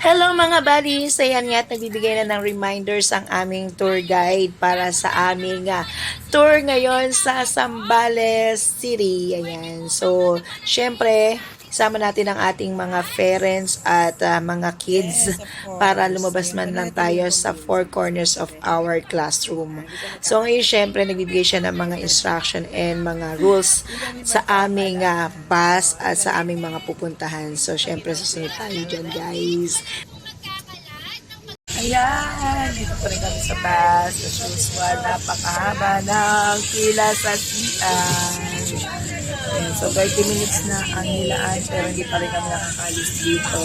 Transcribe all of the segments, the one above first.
Hello mga buddies! Ayan nga, nagbibigay na ng reminders ang aming tour guide para sa aming tour ngayon sa Zambales City. Ayan. So, syempre, sama natin ang ating mga parents at mga kids para lumabas man lang tayo sa four corners of our classroom. So, ngayon, syempre, nagbibigay siya ng mga instruction and mga rules sa aming bus at sa aming mga pupuntahan. So, syempre, susunod tayo dyan, guys. Ayan, dito pa rin kami sa bus. As usual, napakahaba ng pila sa CR. So, 30 minutes na ang nilaan pero hindi pa rin kami nakakalis dito.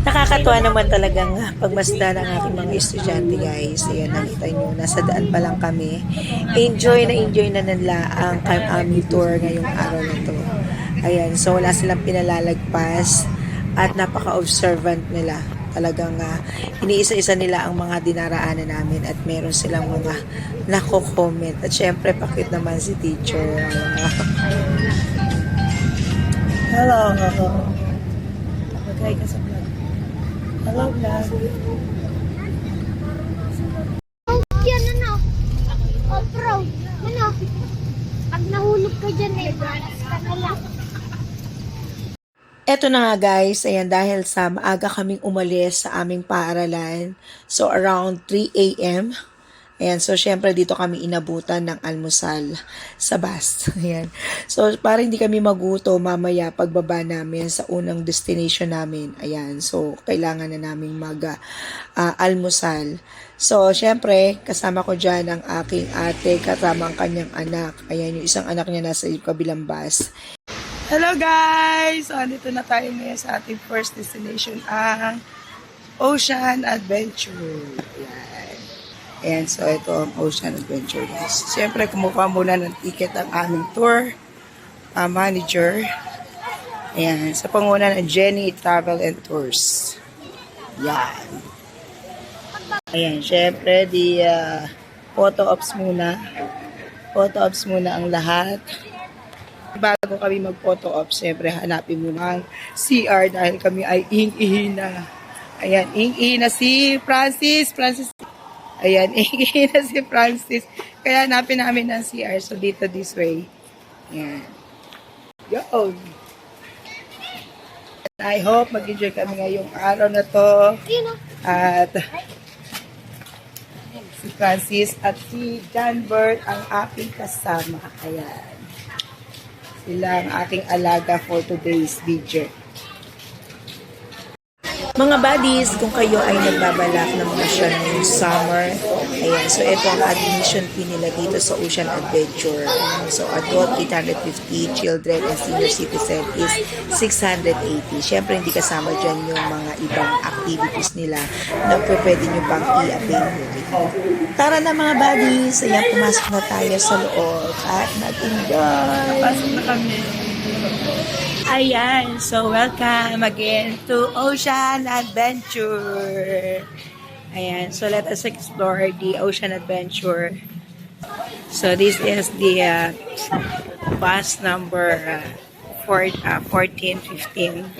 Nakakatuwa naman talagang pagmasdan ng aking mga estudyante, guys. Ayan, nakita nyo, nasa daan pa lang kami. Enjoy na nila ang aming tour ngayong araw na to. Ayan, so wala silang pinalalagpas at napaka-observant nila. Talagang iniisa-isa nila ang mga dinaraanan namin at meron silang mga nako-comment. At syempre, pakit naman si teacher. Hello. Mag-hi ka sa vlog. Hello, vlog. Yan, ano? Off-road. Ano? Pag nahulog ka dyan, balas ka na lang. Eto na nga guys, ayan, dahil sa maaga kaming umalis sa aming paaralan. So around 3 a.m. Ayan, so syempre dito kami inabutan ng almusal sa bus. Ayan. So para hindi kami maguto mamaya pagbaba namin sa unang destination namin. Ayan, so kailangan na namin almusal. So syempre kasama ko dyan ang aking ate, kasama ang kanyang anak. Ayan, yung isang anak niya nasa kabilang bus. Hello guys! So, andito na tayo ngayon sa ating first destination, ang Ocean Adventure. Ayan. Ayan, so ito ang Ocean Adventure, guys. Siyempre, kumukuha muna ng ticket ang aming tour manager. Ayan, sa panguna ng Jenny Travel and Tours. Ayan. Ayan, siyempre, photo ops muna. Photo ops muna ang lahat. Bago kami mag-photo op, siyempre hanapin mo ng CR dahil kami ay ing-ihi na. Ayan, ing-ihi na si Francis. Ayan, ing-ihi na si Francis. Kaya hanapin namin ng CR. So, dito this way. Ayan. Yo! I hope mag-enjoy kami ngayong araw na to. At si Francis at si John Bert ang aking kasama. Ayan. Sila ang aking alaga for today's video. Mga buddies, kung kayo ay nagbabalak ng masyal ngayong summer, ayan, so ito ang admission fee nila dito sa Ocean Adventure. So adult 850, children and senior citizen is 680. Siyempre hindi kasama dyan yung mga ibang activities nila na pwede nyo pang i-avail. Tara na mga buddies, ayan, pumasok na tayo sa loob at nag-enjoy. Pasok na kami. Ayan, so welcome again to Ocean Adventure. Ayan, so let us explore the Ocean Adventure. So this is the bus number 1415.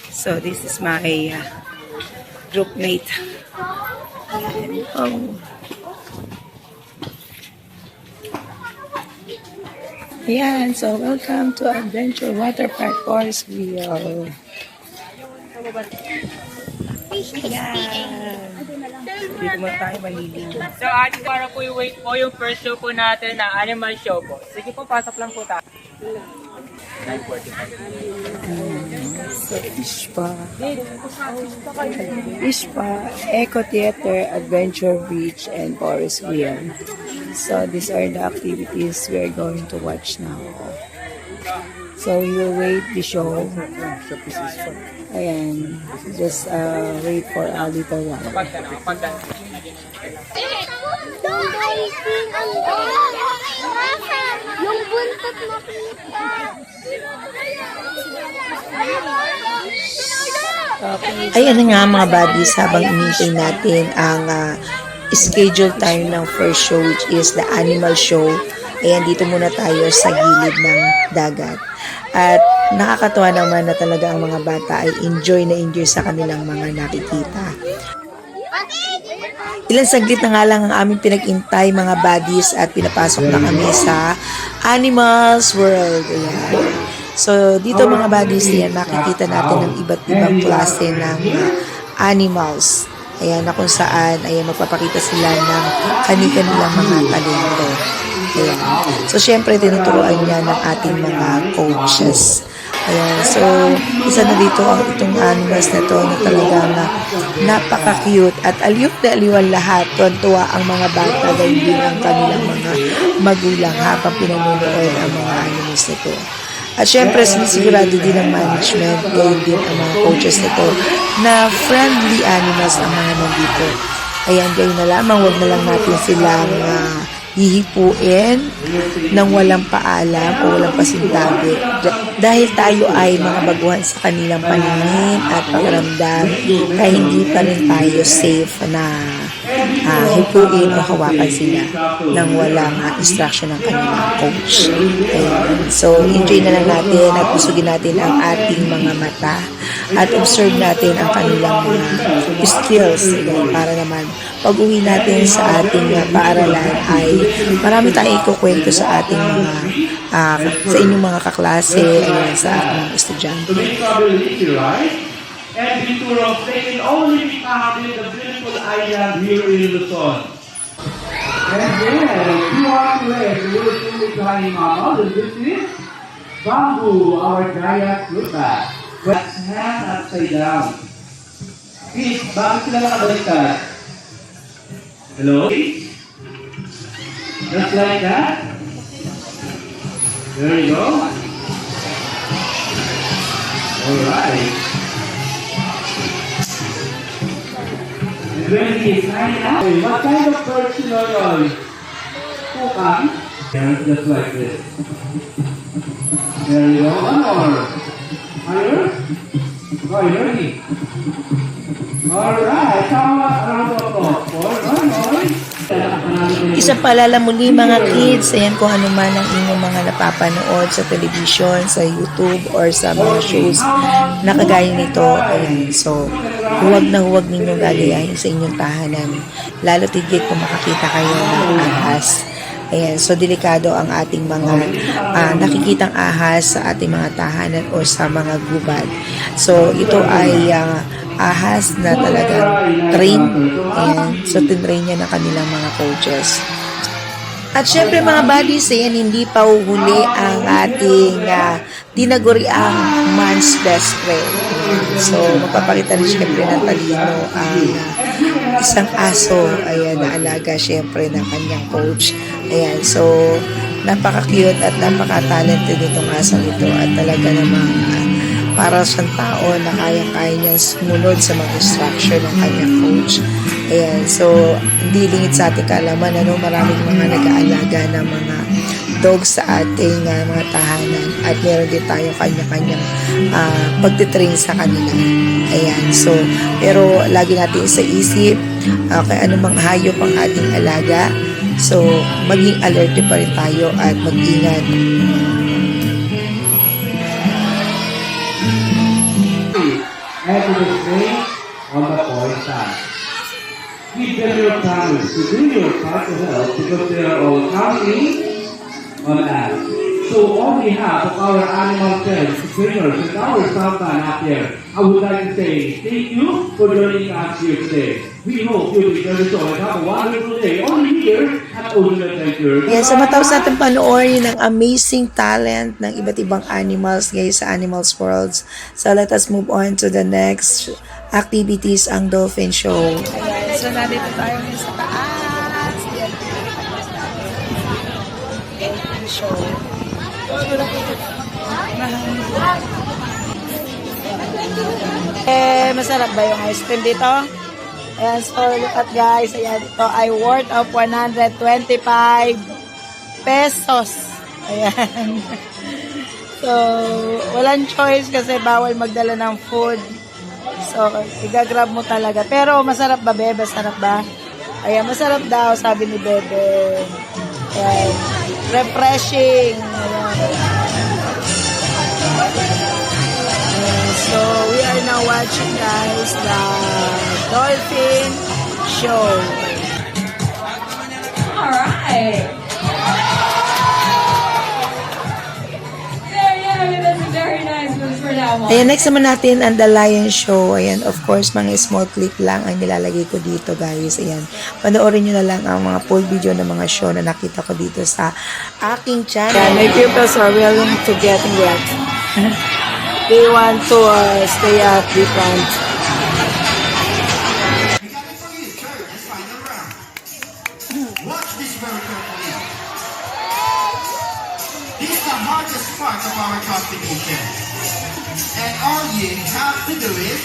So this is my group mate. Ayan, oh. Ayan, so welcome to Adventure Water Park Forest Wheel. Ayan. Dito mo tayo maliligo. So, ate, para po i-wait po yung first show po natin na animal show po. Sige po, pasok lang po tayo. 9:45. So, Ishpa, Eco Theater, Adventure Beach, and Forest Wheel. So, these are the activities we are going to watch now. So, we will wait the show. Ayan. Just wait for a little while. Yung buntot makita. Ayan na nga mga buddies, habang inintay natin ang schedule time ng first show, which is the animal show. Ayan, dito muna tayo sa gilid ng dagat. At nakakatuwa naman na talaga ang mga bata ay enjoy na enjoy sa kanilang mga nakikita. Ilang saglit na nga lang ang aming pinag-intay mga buddies at pinapasok na kami sa Animals World. Ayan. So, dito mga buddies, yan, makikita natin ng iba't ibang klase ng animals. Ayan, na kung saan, ayan, magpapakita sila ng kani-kanilang mga talento. Ayan. So, syempre, tinuturuan niya ng ating mga coaches. Ayan, so, isa na dito ang itong animals na to na talagang napaka-cute at aliw na aliwan lahat. Tuwan-tuwa ang mga bata dahil din ang kanilang mga magulang habang pinanonood ang mga animals nito. At syempre, sinisigurado din ng management, gayon din ang mga coaches nito na friendly animals ang mga nandito. Ayan, gayon na lamang, wag na lang natin silang hihipuin nang walang paalam o walang pasintabi. Dahil tayo ay mga baguhan sa kanilang paningin at pakiramdam, kaya hindi pa rin tayo safe na hipuin o hawakan sila nang walang instruction ng kanilang coach. Ayan. So, enjoy na lang natin at pusugin natin ang ating mga mata at observe natin ang kanilang mga skills. Ayan, para naman pag-uwi natin sa ating paaralan ay marami tayong ikukwento sa ating mga sa inyong mga kaklase, ayan, sa ating mga estudyante. And the tour of they can only be found in the beautiful island here in Luzon. And then, you are place, you will see the flying mammal, and this is bamboo, our giant ruta. But hands upside down. Please, bakit sila nakabaliktad? Hello? Just like that? There you go. Alright. And when he is signing out, what kind of person are you? Tukang? Yeah, just like this. There you go. One more. Higher? Oh, you're ready. Alright. Round of applause for one more. Isa paalala muli mga kids, ayan kung ano man ang inyong mga napapanood sa television, sa YouTube, or sa mga shows na kagaya nito. Ayan, so, huwag na huwag ninyong gagayahin sa inyong tahanan. Lalo tigit kung makakita kayo ng ahas. Ayan, so delikado ang ating mga nakikitang ahas sa ating mga tahanan o sa mga gubad. So, ito ay ahas na talagang train. Ayan, so tinrain niya ng kanilang mga coaches. At syempre mga buddies, ayan, hindi pa uhuli ang ating tinaguriang man's best friend. So, magpapakita rin syempre ng talino ang isang aso, ayan, na alaga syempre ng kanyang coach. Ayan, so, napaka-cute at napaka-talented itong asong ito at talaga namang para siyang tao na kaya-kaya niyang sumunod sa mga instruction ng kanyang coach. Ayan, so, hindi lingit sa ating kaalaman, maraming mga nag-aalaga ng mga dogs sa ating mga tahanan at meron din tayo kanya-kanyang pagtitrain sa kanila. Ayan, so, pero lagi natin sa isip, kay anumang hayop ang ating alaga, so, maging alert pa rin tayo at mag-ingat. And to the snake on the point side. Give them your time to do your part to help because they are all counting on us. So on behalf of our animal friends, trainers, and our Sampan up there, I would like to say thank you for joining us here today. We hope you will enjoy the show and have a wonderful day only here at Ocean Adventure. Yan, sa matapos natin panoorin ng amazing talent ng iba't ibang animals ngayon sa Animals Worlds. So let us move on to the next activities, ang Dolphin Show. Ayan, so nandito tayo ngayon sa taas. Dolphin Show. Masarap ba yung ice cream dito? Ayan, so look at guys, ayan, ito ay worth of 125 pesos. Ayan. So, walang choice kasi bawal magdala ng food. So, igagrab mo talaga. Pero masarap ba, Bebe? Masarap ba? Ayan, masarap daw, sabi ni Bebe. Ayan. Refreshing. Ayan. So, we are now watching, guys, the dolphin show. Alright. There you have it. That's a very nice one for that one. Ayan, next naman natin ang The Lion Show. Ayan, of course, mga small clip lang ang nilalagay ko dito, guys. Ayan, panoorin nyo na lang ang mga full video ng mga show na nakita ko dito sa aking channel. Yeah, my pupils are willing to get wet. They want to stay at the front. Watch this very carefully. This is the hardest part of our competition. And all you have to do is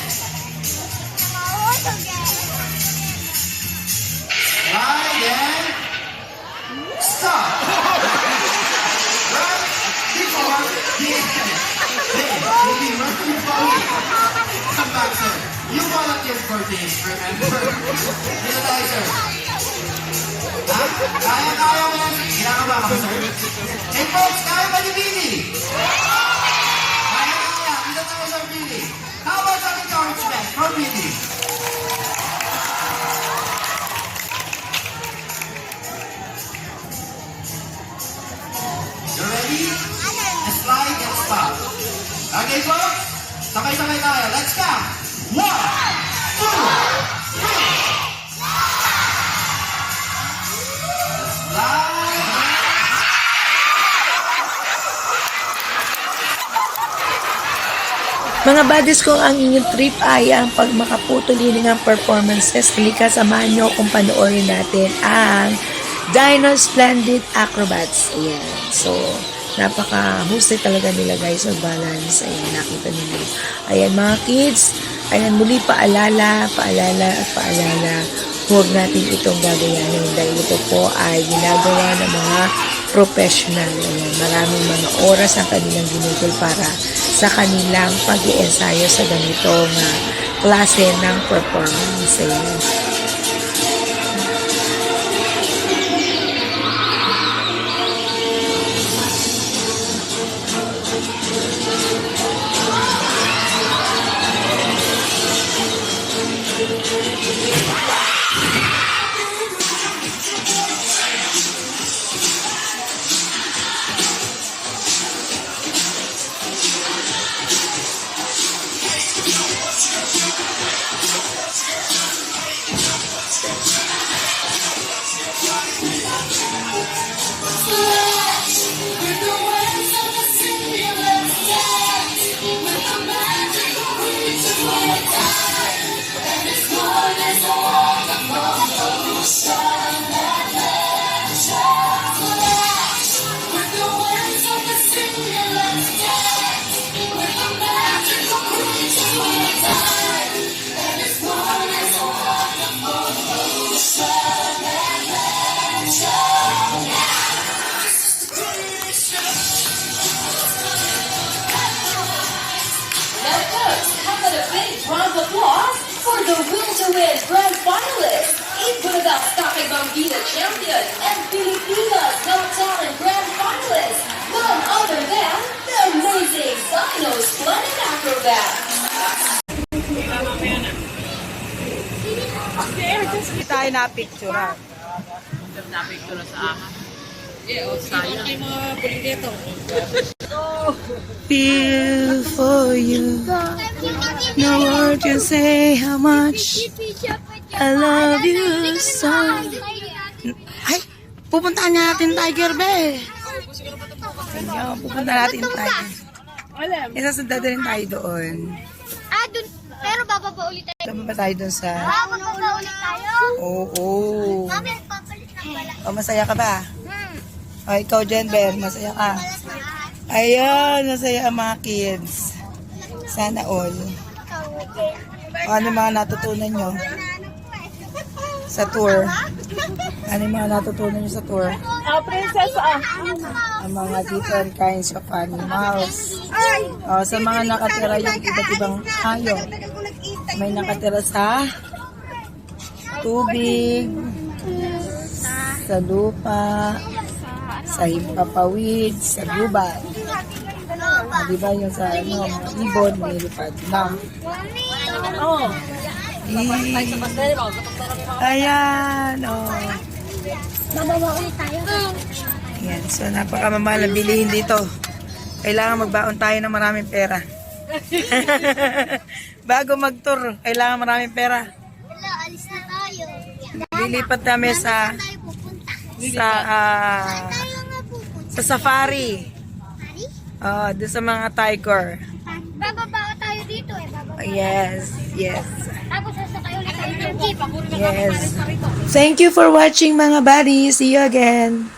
slide and stop. Right? Before the end. Then we'll be working for you. Come back, sir. You volunteered for this, remember? Realizer. Ha? Kaya mo yan? Kinakabahan ka, sir? Hey folks, kaya ba ni Billy? Kaya. Isa tayo sa Billy. How about some encouragement from Billy? You ready? Slide and stop. Okay folks? Sabay-sabay tayo. Let's go! 1, 2, 3. Mga buddies ko, ang inyong trip ay ang pagmakaputuli ng performances. Halika, samahan nyo kung panoorin natin ang Dino Splendid Acrobats. Ayan. So, napaka-husay talaga nila, guys, mag-balance. Ayan, nakita ninyo. Ayan, mga kids. Ayan, muli paalala. Huwag natin itong gagayahin dahil ito po ay ginagawa ng mga professional. Ayan, maraming mga oras ang kanilang ginugol para sa kanilang pag-iensayo sa ganitong klase ng performance. Ayan. The Will to Win Grand Finalist, Ibunagak Kakay Bambina Champion, and Pilipinas Got Talent Grand Finalist, none other than the amazing Dino Splendid Acrobat. Hindi tayo na-picture. Feel for you. No word to say how much I love you so. Ay, pupuntahan natin Tiger Bay. Ayun, pupunta natin Tiger. Isasunda din tayo doon. Dun. Pero bababa ulit tayo. Saan ba tayo doon sa... Bababa ulit tayo. Oo. Mami, papalit ng pala. O, masaya ka ba? O, ikaw, Jenber, masaya ka? Ayun, masaya ang mga kids. Sana all. O, ano mga natutunan nyo sa tour? Ano yung mga natutunan nyo sa tour? Ang mga different kinds of animals. O, sa mga nakatira yung iba't ibang hayop. May nakatira sa tubig, sa lupa, sa himpapawid, sa gubat. Di ba yung sa ano, mga ibon, may lipad na. Ayan, oh. Babawa ulit tayo. Ayan, so napakamamahal ang bilihin dito. Kailangan magbaon tayo ng maraming pera. Bago mag-tour, kailangan maraming pera. Wala, alis na tayo. Lilipat kami sa Tayo pupunta. sa Tayo nga pupunta. sa safari. Hari? Doon sa mga tiger. Bababa tayo dito eh. Bababa. Yes, yes, Tapos sasakay ulit tayo ng jeep. yes. Thank you for watching mga buddies. See you again.